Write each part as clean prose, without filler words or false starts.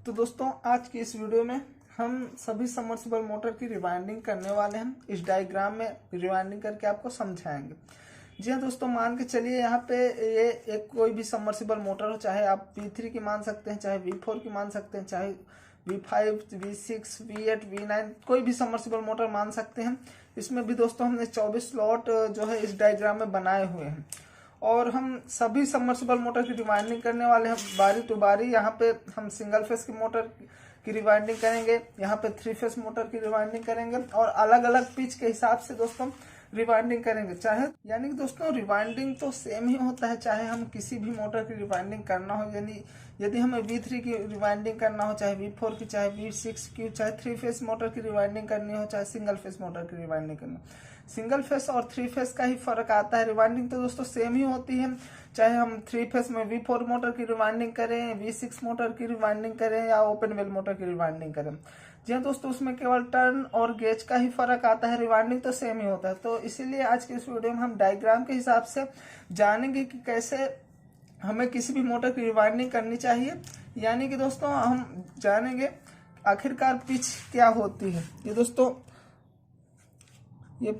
तो दोस्तों आज की इस वीडियो में हम सभी सबमर्सिबल मोटर की रिवाइंडिंग करने वाले हैं। इस डायग्राम में रिवाइंडिंग करके आपको समझाएंगे। जी हाँ दोस्तों, मान के चलिए यहाँ पे ये एक कोई भी सबमर्सिबल मोटर हो, चाहे आप V3 की मान सकते हैं, चाहे V4 की मान सकते हैं, चाहे V5, V6, V8, V9 कोई भी सबमर्सिबल मोटर मान सकते हैं। इसमें भी दोस्तों हमने 24 स्लॉट जो है इस डायग्राम में बनाए हुए हैं और हम सभी सबमर्सिबल मोटर की रिवाइंडिंग करने वाले हैं बारी टू बारी। यहाँ पे हम सिंगल फेस की मोटर की रिवाइंडिंग करेंगे, यहाँ पे 3 फेस मोटर की रिवाइंडिंग करेंगे और अलग अलग पिच के हिसाब से दोस्तों रिवाइंडिंग करेंगे। चाहे यानी कि दोस्तों रिवाइंडिंग तो सेम ही होता है, चाहे हम किसी भी मोटर की रिवाइंडिंग करना हो, यानी यदि हमें V3 की रिवाइंडिंग करना हो, चाहे V4 की, चाहे V6 की, चाहे 3 फेस मोटर की रिवाइंडिंग करनी हो, चाहे सिंगल फेस मोटर की रिवाइंडिंग करनी हो, सिंगल फेस और 3 फेस का ही फर्क आता है। रिवाइंडिंग तो दोस्तों सेम ही होती है, चाहे हम 3 फेस में V4 मोटर की रिवाइंडिंग करें, V6 मोटर की रिवाइंडिंग करें या ओपन वेल मोटर की रिवाइंडिंग करें। जी हाँ दोस्तों, उसमें केवल टर्न और गेज का ही फर्क आता है, रिवाइंडिंग तो सेम ही होता है। तो इसीलिए आज की इस वीडियो में हम डायग्राम के हिसाब से जानेंगे कि कैसे हमें किसी भी मोटर की रिवाइंडिंग करनी चाहिए। यानी कि दोस्तों हम जानेंगे आखिरकार पिच क्या होती है। ये दोस्तों ये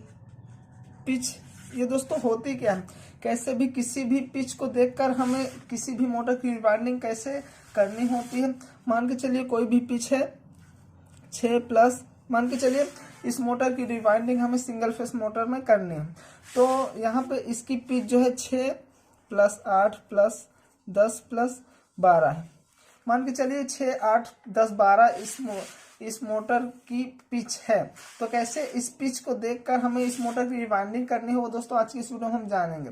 पिच ये दोस्तों होती क्या है, कैसे भी किसी भी पिच को देखकर हमें किसी भी मोटर की रिवाइंडिंग कैसे करनी होती है। मान के चलिए कोई भी पिच है 6+, मान के चलिए इस मोटर की रिवाइंडिंग हमें सिंगल फेस मोटर में करनी है। तो यहाँ पे इसकी पिच जो है 6+8+10+12 है। मान के चलिए 6, 8, 10, 12 इस मोटर की पिच है। तो कैसे इस पिच को देखकर हमें इस मोटर की रिवाइंडिंग करनी है वो दोस्तों आज की इस वीडियो में हम जानेंगे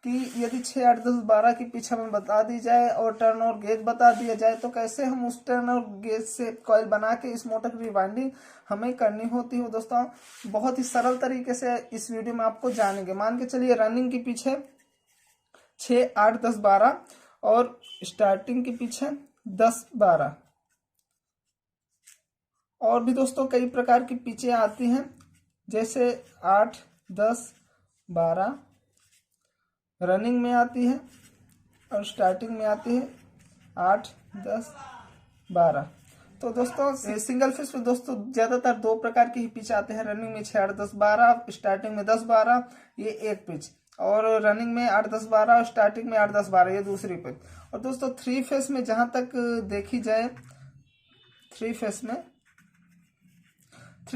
कि यदि 6, 8, 10, 12 की पिच हमें बता दी जाए और टर्न और गेज बता दिया जाए तो कैसे हम उस टर्न और गेज से कॉइल बना के इस मोटर की रिवाइंडिंग हमें करनी होती है दोस्तों। बहुत ही सरल तरीके से इस वीडियो में आपको जानेंगे। मान के चलिए रनिंग की पिच है 6, 8, 10, 12 और स्टार्टिंग की पिच है 10, 12। और भी दोस्तों कई प्रकार की पिचें आती हैं, जैसे 8, 10, 12 रनिंग में आती है और स्टार्टिंग में आती है 8, 10, 12। तो दोस्तों सिंगल फेस में दोस्तों ज्यादातर 2 प्रकार की ही पिच आते हैं। रनिंग में 6, 8, 10, 12, स्टार्टिंग में 10, 12 ये एक पिच, और रनिंग में 8, 10, 12 और स्टार्टिंग में 8, 10, 12 ये दूसरी पिच। और दोस्तों 3 फेस में जहां तक देखी जाए 3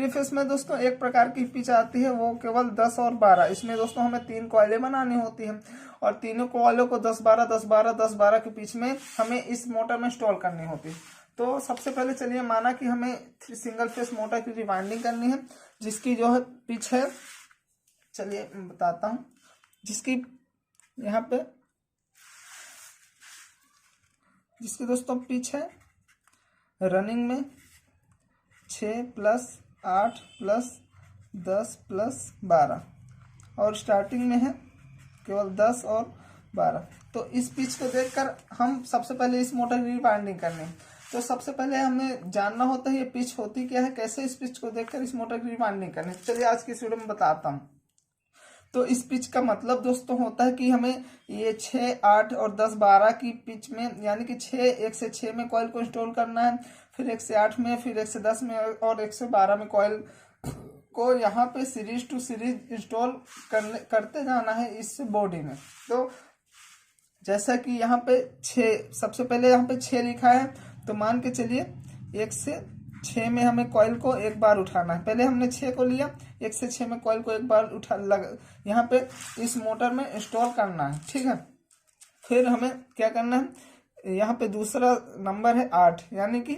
फेस में दोस्तों एक प्रकार की पिच आती है, वो केवल 10 और 12। इसमें दोस्तों हमें 3 कॉइलें बनानी होती हैं और तीनों कॉइलों को 10, 12, 10, 12, 10, 12 के पिच में हमें इस मोटर में इंस्टॉल करनी होती है। तो सबसे पहले चलिए माना कि हमें सिंगल फेस मोटर की रिवाइंडिंग करनी है, जिसकी जो है पिच है, चलिए बताता हूँ, जिसकी यहाँ पे जिसकी दोस्तों पिच है रनिंग में 6+8+10+12 और स्टार्टिंग में है केवल 10 और 12। तो इस पिच को देखकर हम सबसे पहले इस मोटर की रिवाइंडिंग करनी है। तो सबसे पहले हमें जानना होता है ये पिच होती क्या है, कैसे इस पिच को देखकर इस मोटर की रिवाइंडिंग करनी है। चलिए आज की इस वीडियो में बताता हूँ। तो इस पिच का मतलब दोस्तों होता है कि हमें ये 6, 8 और 10, 12 की पिच में, यानी कि 1 से 6 में कॉइल को इंस्टॉल करना है, फिर 1 से 8 में, फिर 1 से 10 में और 1 से 12 में कॉइल को यहाँ पे सीरीज टू सीरीज इंस्टॉल करते जाना है इस बॉडी में। तो जैसा कि यहाँ पे 6, सबसे पहले यहाँ पे 6 लिखा है, तो मान के चलिए 1 से 6 में हमें कॉइल को एक बार उठाना है। पहले हमने 6 को लिया, 1 से 6 में कॉइल को एक बार यहाँ पे इस मोटर में इंस्टॉल करना है, ठीक है। फिर हमें क्या करना है, यहाँ पे दूसरा नंबर है 8, यानी कि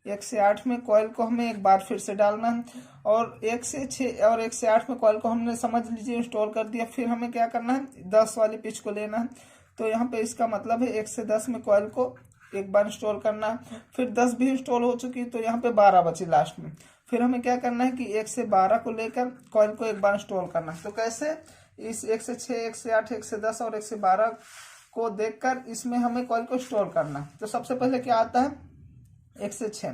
1 से 8 में कॉइल को हमें एक बार फिर से डालना है और 1 से 6 और 1 से 8 में कॉइल को हमने समझ लीजिए इंस्टॉल कर दिया। फिर हमें क्या करना है, 10 वाली पिच को लेना है। तो यहाँ पे इसका मतलब है 1 से 10 में कॉइल को एक बार इंस्टॉल करना है, फिर 10 भी इंस्टॉल हो चुकी, तो यहाँ पे 12 बची लास्ट में। फिर हमें क्या करना है कि 1 से 12 को लेकर कॉइल को एक बार इंस्टॉल करना है। तो कैसे इस 1 से 6, 1 से 8, 1 से 10 और 1 से 12 को देखकर इसमें हमें कॉइल को इंस्टॉल करना है। तो सबसे पहले क्या आता है 1 से 6।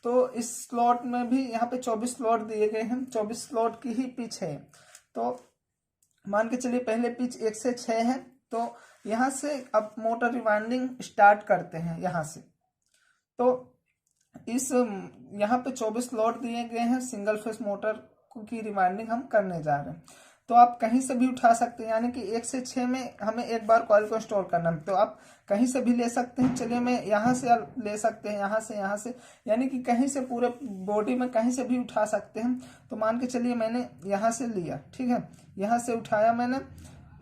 तो इस स्लॉट में भी यहाँ पे 24 स्लॉट दिए गए हैं, 24 स्लॉट की ही पिच है। तो मान के चलिए पहले पिच 1 से 6 है, तो यहाँ से अब मोटर रिवाइंडिंग स्टार्ट करते हैं यहाँ से। तो इस यहाँ पे 24 स्लॉट दिए गए हैं सिंगल फेस मोटर की रिवाइंडिंग हम करने जा रहे हैं। तो आप कहीं से भी उठा सकते हैं, यानी कि 1 से 6 में हमें एक बार कॉइल को इंस्टॉल करना है, तो आप कहीं से भी ले सकते हैं। चलिए मैं यहाँ से ले सकते हैं, यहाँ से, यानी कि कहीं से पूरे बॉडी में कहीं से भी उठा सकते हैं। तो मान के चलिए मैंने यहाँ से लिया, ठीक है, यहाँ से उठाया मैंने,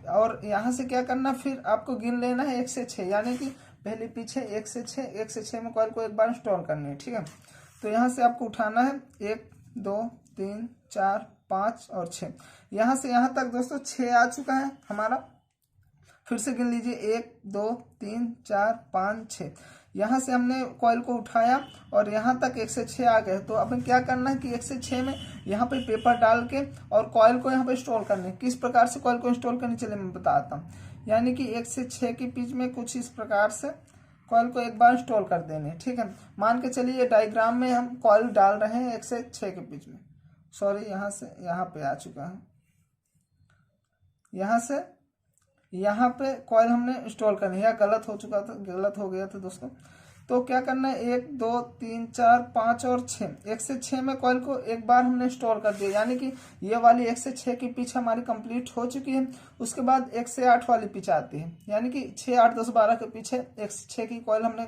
और यहाँ से क्या करना, फिर आपको गिन लेना है 1 से 6, यानी कि पहले पीछे 1 से 6 में कॉइल को एक बार इंस्टॉल करनी है, ठीक है। तो यहाँ से आपको उठाना है 1 2 3 4 5 और 6, यहाँ से यहाँ तक दोस्तों 6 आ चुका है हमारा। फिर से गिन लीजिए 1 2 3 4 5 6, यहाँ से हमने कॉइल को उठाया और यहाँ तक 1 से 6 आ गए। तो अब क्या करना है कि 1 से 6 में यहाँ पे पेपर डाल के और कॉइल को यहाँ पे इंस्टॉल करने, किस प्रकार से कॉइल को इंस्टॉल करनी चलिए मैं बताता हूँ। यानी कि 1 से 6 के बीच में कुछ इस प्रकार से कॉइल को एक बार इंस्टॉल कर देने, ठीक है। मान के चलिए डायग्राम में हम कॉइल डाल रहे हैं 1 से 6 के बीच में, सॉरी यहाँ से यहाँ पे आ चुका है, यहाँ से यहाँ पे कॉइल हमने इंस्टॉल करनी है, गलत हो चुका था, गलत हो गया था दोस्तों। तो क्या करना है 1 2 3 4 5 और 6, 1 से 6 में कॉइल को एक बार हमने इंस्टॉल कर दिया, यानी कि ये वाली 1 से 6 की पिच हमारी कंप्लीट हो चुकी है। उसके बाद 1 से 8 वाली पिच आती है, यानी कि 6 8 10 12 के पीछे 1 से 6 की कॉइल हमने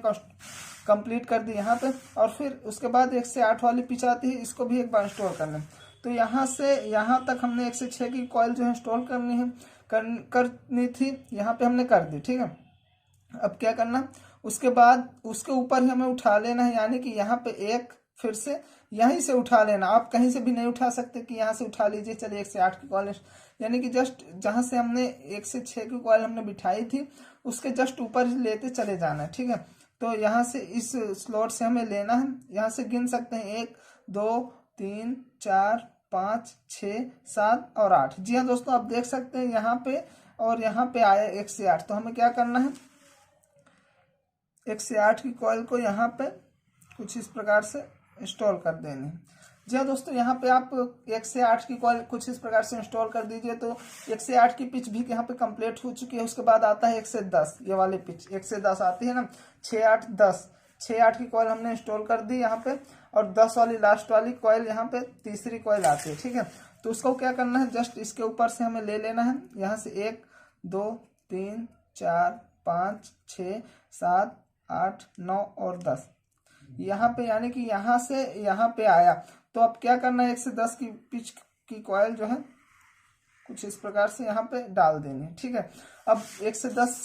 कंप्लीट कर दी यहाँ पे, और फिर उसके बाद 1 से 8 वाली पिच आती है, इसको भी एक बार इंस्टॉल करना है। तो यहाँ से यहाँ तक हमने 1 से 6 की कॉइल जो है इंस्टॉल करनी है, करनी थी, यहाँ पे हमने कर दी, ठीक है। अब क्या करना, उसके बाद उसके ऊपर ही हमें उठा लेना है, यानी कि यहाँ पे एक फिर से यहीं से उठा लेना, आप कहीं से भी नहीं उठा सकते कि यहाँ से उठा लीजिए। चलिए 1 से 8 की कॉइल, यानी कि जस्ट जहाँ से हमने 1 से 6 की कॉइल हमने बिठाई थी उसके जस्ट ऊपर ही लेते चले जाना है, ठीक है। तो यहाँ से इस स्लॉट से हमें लेना है, यहाँ से गिन सकते हैं 1 2 3 4 5 6 7 और 8। जी हाँ दोस्तों, आप देख सकते हैं यहाँ पे और यहाँ पे आया 1 से 8। तो हमें क्या करना है, 1 से 8 की कॉइल को यहाँ पे कुछ इस प्रकार से इंस्टॉल कर देनी है। जी हाँ दोस्तों, यहाँ पे आप 1 से 8 की कॉइल कुछ इस प्रकार से इंस्टॉल कर दीजिए। तो 1 से 8 की पिच भी यहाँ पे कंप्लीट हो चुकी है। उसके बाद आता है 1 से 10, ये वाली पिच 1 से 10 आती है ना, 6 8 10, 6 8 की कॉइल हमने इंस्टॉल कर दी यहाँ पे, और 10 वाली लास्ट वाली कॉइल यहाँ पे तीसरी कॉइल आती है, ठीक है। तो उसको क्या करना है, जस्ट इसके ऊपर से हमें ले लेना है, यहाँ से 1 2 3 4 5 6 7 8 9 और 10 यहाँ पे, यानी कि यहाँ से यहाँ पे आया। तो अब क्या करना है, 1 से 10 की पिच की कॉइल जो है कुछ इस प्रकार से यहाँ पे डाल देनी है, ठीक है। अब 1 से 10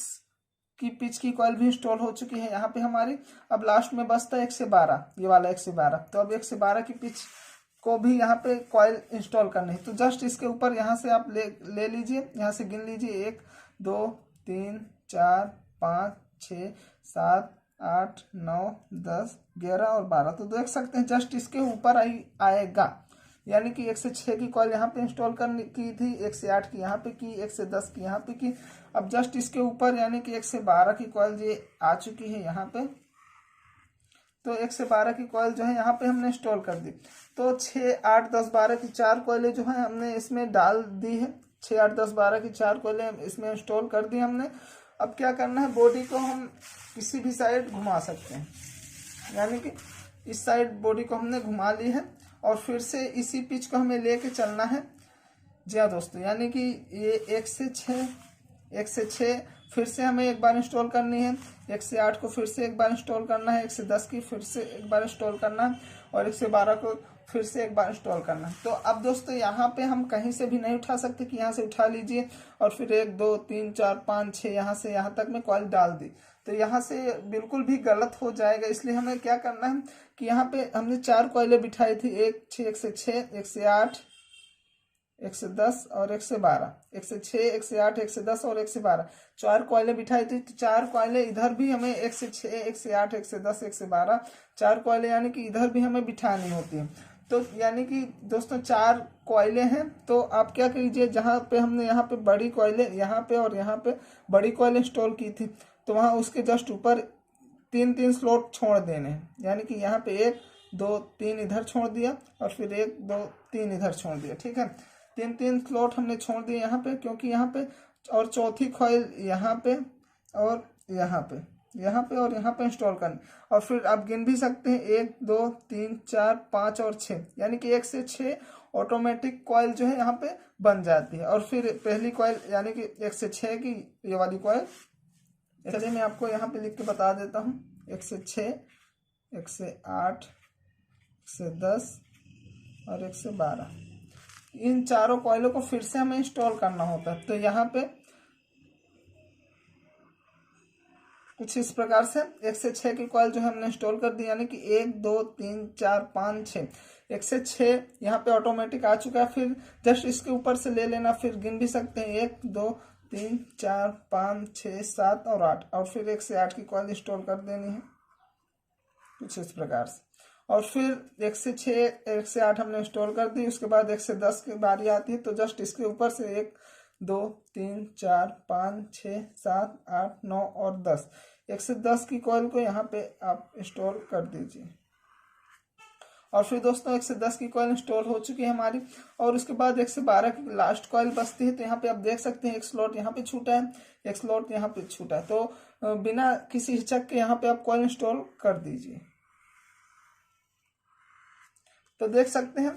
की पिच की कॉइल भी इंस्टॉल हो चुकी है यहाँ पे हमारी। अब लास्ट में बचता है 1 से 12, ये वाला 1 से 12। तो अब 1 से 12 की पिच को भी यहाँ पे कॉइल इंस्टॉल करनी है। तो जस्ट इसके ऊपर यहाँ से आप ले लीजिए, यहाँ से गिन लीजिए 1 2 3 4 5 6 7 8 9 10 11 और 12। तो देख सकते हैं जस्ट इसके ऊपर आएगा, यानी कि 1 से 6 की कॉइल यहाँ पे इंस्टॉल करनी की थी, 1 से 8 की यहाँ पे की, 1 से 10 की यहाँ पे की। अब जस्ट इसके ऊपर यानी कि 1 से 12 की कॉइल ये आ चुकी है यहाँ पे। तो 1 से 12 की कॉइल जो है यहाँ पे हमने इंस्टॉल कर दी। तो 6 8 10 12 की 4 कॉइलें जो है हमने इसमें डाल दी है, 6 8 10 12 की 4 कॉइलें इसमें इंस्टॉल कर दी हमने। अब क्या करना है, बॉडी को हम किसी भी साइड घुमा सकते हैं, यानी कि इस साइड बॉडी को हमने घुमा ली है, और फिर से इसी पिच को हमें लेके चलना है। जी हाँ दोस्तों, यानी कि ये 1 से 6 फिर से हमें एक बार इंस्टॉल करनी है, 1 से 8 को फिर से एक बार इंस्टॉल करना है, 1 से 10 की फिर से एक बार इंस्टॉल करना है, और 1 से 12 को फिर से एक बार इंस्टॉल करना है। तो अब दोस्तों यहाँ पे हम कहीं से भी नहीं उठा सकते कि यहाँ से उठा लीजिए और फिर 1 2 3 4 5 6 यहाँ से यहाँ तक में कॉइल डाल दी, तो यहाँ से बिल्कुल भी गलत हो जाएगा। इसलिए हमें क्या करना है कि यहाँ पे हमने 4 कॉइलें बिठाई थी, 1 से 6 1 से 8 1 से 10 और 1 से 12, 1 से 6 1 से 8 1 से 10 और 1 से 12, 4 कॉइलें बिठाई थी। तो 4 कॉइलें इधर भी हमें 1 से 6 1 से 8 1 से 10 1 से 12 4 कॉइलें यानी कि इधर भी हमें बिठानी होती है। तो यानी कि दोस्तों 4 कॉइलें हैं। तो आप क्या कीजिए, जहाँ पे हमने यहाँ पे बड़ी कॉइलें यहाँ पे और यहाँ पे बड़ी कॉइल इंस्टॉल की थी, तो वहाँ उसके जस्ट ऊपर 3 स्लॉट छोड़ देने हैं, यानी कि यहाँ पे 1 2 3 इधर छोड़ दिया और फिर 1 2 3 इधर छोड़ दिया, ठीक है। 3 स्लॉट हमने छोड़ दिए यहाँ पे, क्योंकि यहाँ पे, और चौथी कॉइल यहाँ पे और यहाँ पे, यहाँ पे और यहाँ पे इंस्टॉल करनी। और फिर आप गिन भी सकते हैं 1 2 3 4 5 और 6, यानी कि 1 से 6 ऑटोमेटिक कॉइल जो है यहाँ पे बन जाती है। और फिर पहली कॉइल यानी कि 1 से 6 की ये वाली कॉइल, चलिए मैं आपको यहाँ पे लिख के बता देता हूँ। 1 से 6, 1 से 8, 1 से 10 और 1 से 12, इन चारों कॉइलों को फिर से हमें इंस्टॉल करना होता है। तो यहाँ पे कुछ इस प्रकार से 1 से 6 की कॉइल जो है हमने इंस्टॉल कर दी, यानी कि 1 2 3 4 5 6, 1 से 6 यहाँ पे ऑटोमेटिक आ चुका है। फिर जस्ट इसके ऊपर से ले लेना, फिर गिन भी सकते हैं 1 2 3 4 5 6 7 और 8, और फिर 1 से 8 की कॉइल इंस्टॉल कर देनी है कुछ इस प्रकार से। और फिर 1 से 6 1 से 8 हमने इंस्टॉल कर दी। उसके बाद 1 से 10 की बारी आती है, तो जस्ट इसके ऊपर से 1 2 3 4 5 6 7 8 9 और 10, 1 से 10 की कॉइल को यहाँ पे आप इंस्टॉल कर दीजिए। और फिर दोस्तों 1 से 10 की कॉइल इंस्टॉल हो चुकी है हमारी। और उसके बाद 1 से 12 की लास्ट कॉइल बचती है। तो यहाँ पे आप देख सकते हैं एक स्लॉट यहाँ पे छूटा है, एक स्लॉट यहाँ पे छूटा है। तो बिना किसी हिचक के यहाँ पे आप कॉइल इंस्टॉल कर दीजिए। तो देख सकते हैं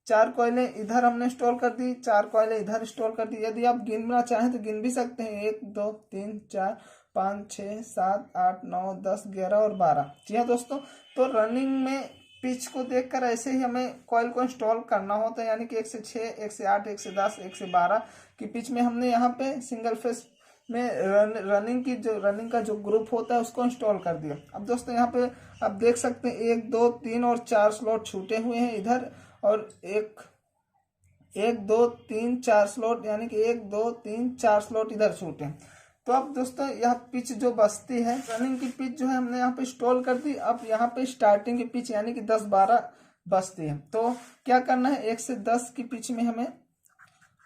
4 कॉइलें इधर हमने इंस्टॉल कर दी, 4 कॉइलें इधर इंस्टॉल कर दी। यदि आप गिनना चाहें तो गिन भी सकते हैं 1 2 3 4 5 6 7 8 9 10 11 और 12। जी हाँ दोस्तों, तो रनिंग में पिच को देखकर ऐसे ही हमें कॉइल को इंस्टॉल करना होता है, यानी कि 1 से 6 1 से 8 1 से 10 1 से 12 की पिच में हमने यहाँ पे सिंगल फेस में रनिंग का जो ग्रुप होता है उसको इंस्टॉल कर दिया। अब दोस्तों यहाँ पे आप देख सकते हैं 1 2 3 और 4 स्लॉट छूटे हुए हैं इधर, और 1 2 3 4 स्लॉट, यानी कि 1 2 3 4 स्लॉट इधर छूटे हैं। तो अब दोस्तों यह पिच जो बचती है, रनिंग की पिच जो है हमने यहाँ पे इंस्टॉल कर दी। अब यहाँ पे स्टार्टिंग की पिच यानी कि 10 12 बचती है। तो क्या करना है, 1 से 10 की पिच में हमें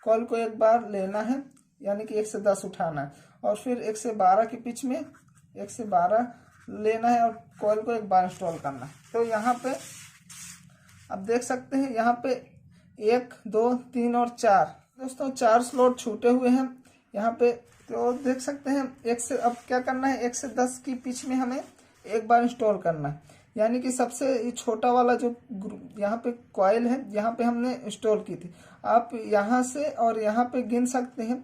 कॉल को एक बार लेना है, यानी कि 1 से 10 उठाना है। और फिर 1 से 12 की पिच में 1 से 12 लेना है और कॉइल को एक बार इंस्टॉल करना है। तो यहाँ पे आप देख सकते हैं यहाँ पे 1 2 3 और 4 दोस्तों 4 स्लॉट छूटे हुए हैं यहाँ पे। तो देख सकते हैं 1 से, अब क्या करना है, 1 से 10 की पिच में हमें एक बार इंस्टॉल करना है, यानी कि सबसे छोटा वाला जो यहाँ पे कॉइल है यहाँ पे हमने इंस्टॉल की थी। आप यहाँ से और यहाँ पे गिन सकते हैं,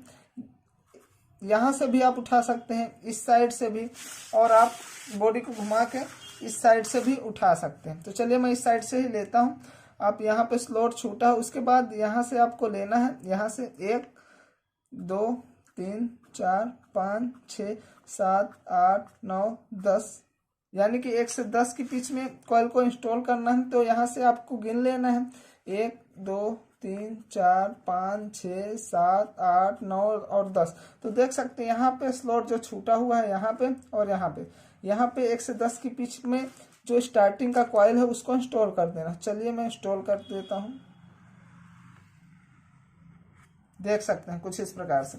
यहाँ से भी आप उठा सकते हैं, इस साइड से भी, और आप बॉडी को घुमा के इस साइड से भी उठा सकते हैं। तो चलिए मैं इस साइड से ही लेता हूँ। आप यहाँ पे स्लॉट छूटा है, उसके बाद यहाँ से आपको लेना है, यहाँ से 1 2 3 4 5 6 7 8 9 10, यानी कि 1 से 10 की पिच में कॉइल को इंस्टॉल करना है। तो यहाँ से आपको गिन लेना है 1 2 3 4 5 6 7 8 9 और 10। तो देख सकते हैं यहाँ पे स्लॉट जो छूटा हुआ है यहाँ पे और यहाँ पे 1 से 10 की पिच में जो स्टार्टिंग का कॉइल है उसको इंस्टॉल कर देना। चलिए मैं इंस्टॉल कर देता हूँ। देख सकते हैं कुछ इस प्रकार से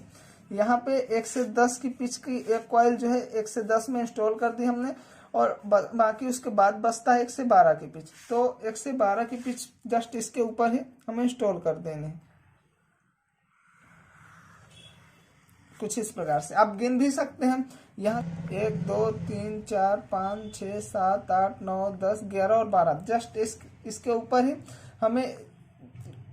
यहाँ पे 1 से 10 की पिच की एक कॉइल जो है 1 से 10 में इंस्टॉल कर दी हमने, और बाकी उसके बाद बचता है 1 से 12 की पिच। तो 1 से 12 की पिच जस्ट इसके ऊपर ही हमें इंस्टॉल कर देनी है कुछ इस प्रकार से। आप गिन भी सकते हैं यहाँ 1 2 3 4 5 6 7 8 9 10 11 और 12, जस्ट इसके ऊपर ही हमें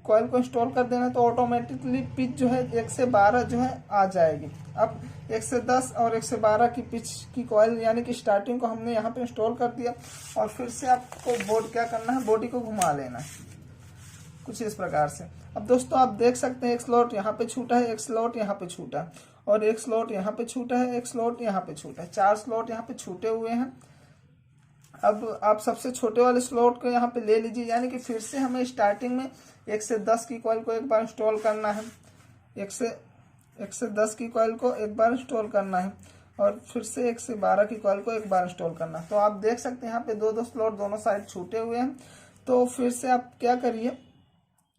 कॉइल को इंस्टॉल कर देना। तो ऑटोमेटिकली पिच जो है 1 से 12 जो है आ जाएगी। अब 1 से 10 और 1 से 12 की पिच की कॉइल यानी कि स्टार्टिंग को हमने यहाँ पे इंस्टॉल कर दिया, और फिर से आपको बोर्ड क्या करना है, बॉडी को घुमा लेना है कुछ इस प्रकार से। अब दोस्तों आप देख सकते हैं एक स्लॉट यहाँ पे छूटा है, एक स्लॉट यहाँ पे छूटा है, और एक स्लॉट यहाँ पे छूटा है, एक स्लॉट यहाँ पे छूटा है, 4 स्लॉट यहाँ पे छूटे हुए हैं। अब आप सबसे छोटे वाले स्लॉट को यहाँ पे ले लीजिए, यानी कि फिर से हमें स्टार्टिंग में 1 से 10 की कॉइल को एक बार इंस्टॉल करना है, 1 से 10 की कॉइल को एक बार इंस्टॉल करना है, और फिर से 1 से 12 की कॉइल को एक बार इंस्टॉल करना है। तो आप देख सकते हैं यहाँ पे 2 स्लॉट दोनों साइड छूटे हुए हैं। तो फिर से आप क्या करिए,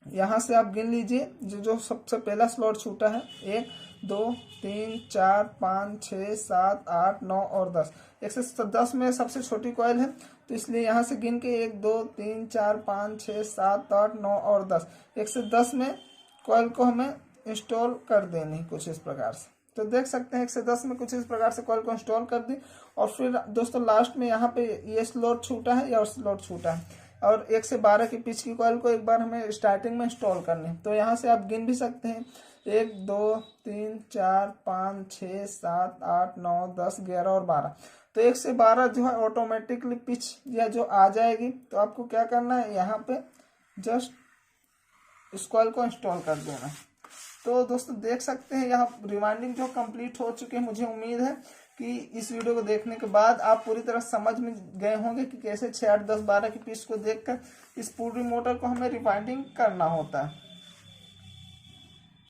यहाँ से आप गिन लीजिए जो सबसे पहला स्लॉट छूटा है, 1 2 3 4 5 6 7 8 9 और 10। 1 से 10 में सबसे छोटी कॉइल है, तो इसलिए यहाँ से गिन के 1 2 3 4 5 6 7 8 9 और 10, 1 से 10 में कॉइल को हमें इंस्टॉल कर देनी कुछ इस प्रकार से। तो देख सकते हैं 1 से 10 में कुछ इस प्रकार से कॉइल को इंस्टॉल कर दी। और फिर दोस्तों लास्ट में यहाँ पे ये स्लॉट छूटा है या स्लॉट छूटा है, और 1 से 12 की पिच की कॉइल को एक बार हमें स्टार्टिंग में इंस्टॉल करनी है। तो यहाँ से आप गिन भी सकते हैं 1 2 3 4 5 6 7 8 9 10 11 और 12। तो 1 से 12 जो है ऑटोमेटिकली पिच या जो आ जाएगी। तो आपको क्या करना है, यहाँ पे जस्ट इस कॉइल को इंस्टॉल कर देना। तो दोस्तों देख सकते हैं यहाँ रिवाइंडिंग जो कंप्लीट हो चुके हैं। मुझे उम्मीद है कि इस वीडियो को देखने के बाद आप पूरी तरह समझ में गए होंगे कि कैसे 6 8 10 12 की पिच को देखकर इस पूरी मोटर को हमें रिवाइंडिंग करना होता है।